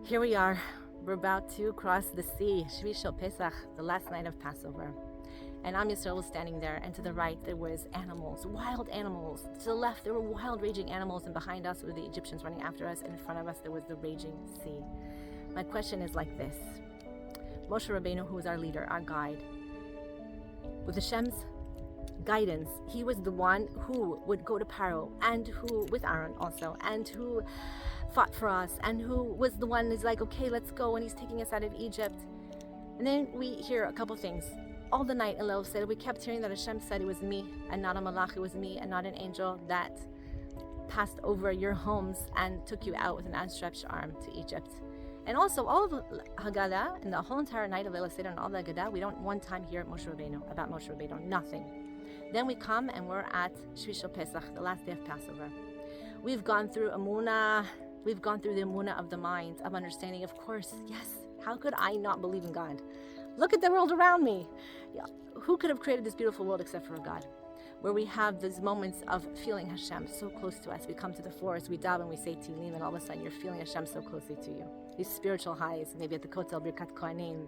Here we are. We're about to cross the sea, Shevi shel Pesach, the last night of Passover. And Am Yisrael was standing there, and to the right there was animals, wild animals. To the left there were wild raging animals, and behind us were the Egyptians running after us, and in front of us there was the raging sea. My question is like this. Moshe Rabbeinu, who was our leader, our guide, with Hashem's guidance, he was the one who would go to Paro, and who, with Aaron also, and who fought for us, and who was the one who's like, okay, let's go, and he's taking us out of Egypt. And then we hear a couple things. All the night, Elul said, we kept hearing that Hashem said it was me, and not a malach, it was me, and not an angel that passed over your homes and took you out with an outstretched arm to Egypt. And also, all of Haggadah, and the whole entire night of Leila Seder and all the Haggadah, we don't one time hear Moshe Rabbeinu, about Moshe Rabbeinu, nothing. Then we come and we're at Shevi shel Pesach, the last day of Passover. We've gone through Amunah, we've gone through the Amunah of the mind, of understanding, of course, yes, how could I not believe in God? Look at the world around me. Who could have created this beautiful world except for God? Where we have these moments of feeling Hashem so close to us. We come to the forest, we daven, we say Tehillim, and all of a sudden you're feeling Hashem so closely to you. These spiritual highs, maybe at the Kotel, Birkat Kohanim.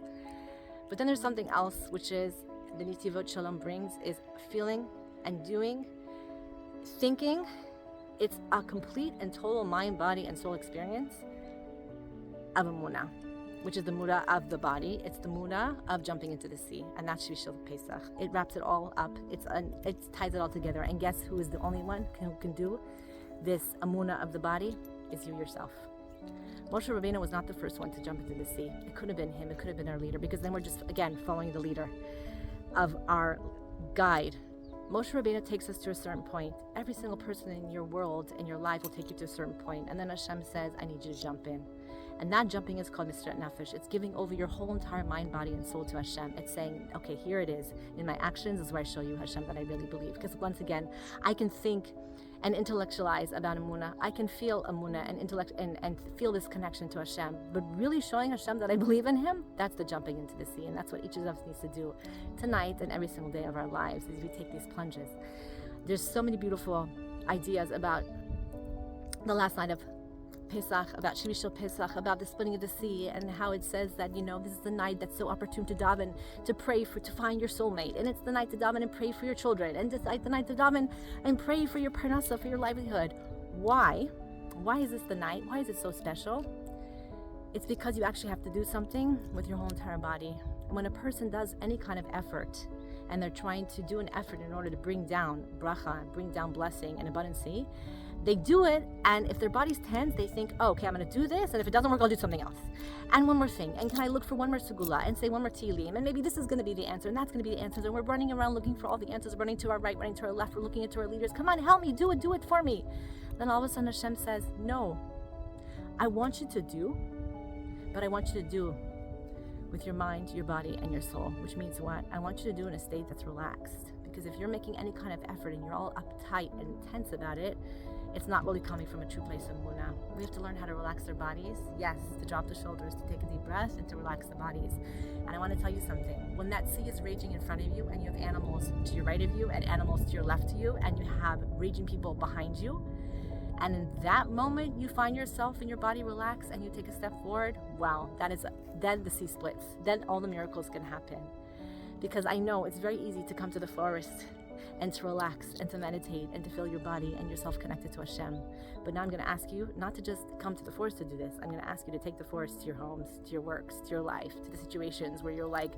But then there's something else, which is the Nitivot Shalom brings, is feeling and doing, thinking. It's a complete and total mind, body, and soul experience of Amunah, which is the Muda of the body. It's the Muda of jumping into the sea, and that's Shevi shel Pesach. It wraps it all up. It ties it all together. And guess who is the only one who can do this Amunah of the body? Is you yourself. Moshe Rabbeinu was not the first one to jump into the sea. It could have been him. It could have been our leader, because then we're just, again, following the leader of our guide. Moshe Rabbeinu takes us to a certain point. Every single person in your world, in your life, will take you to a certain point. And then Hashem says, I need you to jump in. And that jumping is called Misirat Nefesh. It's giving over your whole entire mind, body, and soul to Hashem. It's saying, okay, here it is. In my actions is where I show you, Hashem, that I really believe. Because once again, I can think and intellectualize about Amunah. I can feel Amunah and feel this connection to Hashem. But really showing Hashem that I believe in Him, that's the jumping into the sea. And that's what each of us needs to do tonight and every single day of our lives as we take these plunges. There's so many beautiful ideas about the last night of Pesach, about Shevi shel Pesach, about the splitting of the sea, and how it says that, this is the night that's so opportune to daven, to pray to find your soulmate, and it's the night to daven and pray for your children, and it's the night to daven and pray for your parnasa, for your livelihood. Why? Why is this the night? Why is it so special? It's because you actually have to do something with your whole entire body. And when a person does any kind of effort, and they're trying to do an effort in order to bring down bracha, bring down blessing and abundancy, they do it, and if their body's tense, they think, oh, okay, I'm going to do this, and if it doesn't work, I'll do something else. And one more thing, and can I look for one more segula, and say one more Tehillim, and maybe this is going to be the answer, and that's going to be the answer, and we're running around looking for all the answers, running to our right, running to our left, we're looking into our leaders, come on, help me, do it for me. Then all of a sudden Hashem says, no, I want you to do, but I want you to do with your mind, your body, and your soul, which means what? I want you to do in a state that's relaxed, because if you're making any kind of effort and you're all uptight and tense about it, it's not really coming from a true place of Munah. We have to learn how to relax our bodies. Yes, to drop the shoulders, to take a deep breath, and to relax the bodies. And I want to tell you something. When that sea is raging in front of you, and you have animals to your right of you, and animals to your left of you, and you have raging people behind you, and in that moment you find yourself and your body relax, and you take a step forward, wow, then the sea splits. Then all the miracles can happen. Because I know it's very easy to come to the forest and to relax and to meditate and to feel your body and yourself connected to Hashem. But now I'm going to ask you not to just come to the forest to do this. I'm going to ask you to take the forest to your homes, to your works, to your life, to the situations where you're like,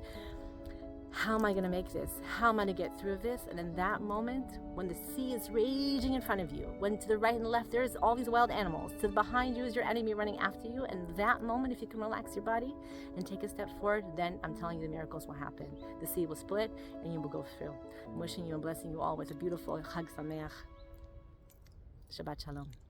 how am I going to make this? How am I going to get through this? And in that moment, when the sea is raging in front of you, when to the right and left there's all these wild animals, to the behind you is your enemy running after you, and that moment, if you can relax your body and take a step forward, then I'm telling you the miracles will happen. The sea will split and you will go through. I'm wishing you and blessing you all with a beautiful Chag Sameach. Shabbat Shalom.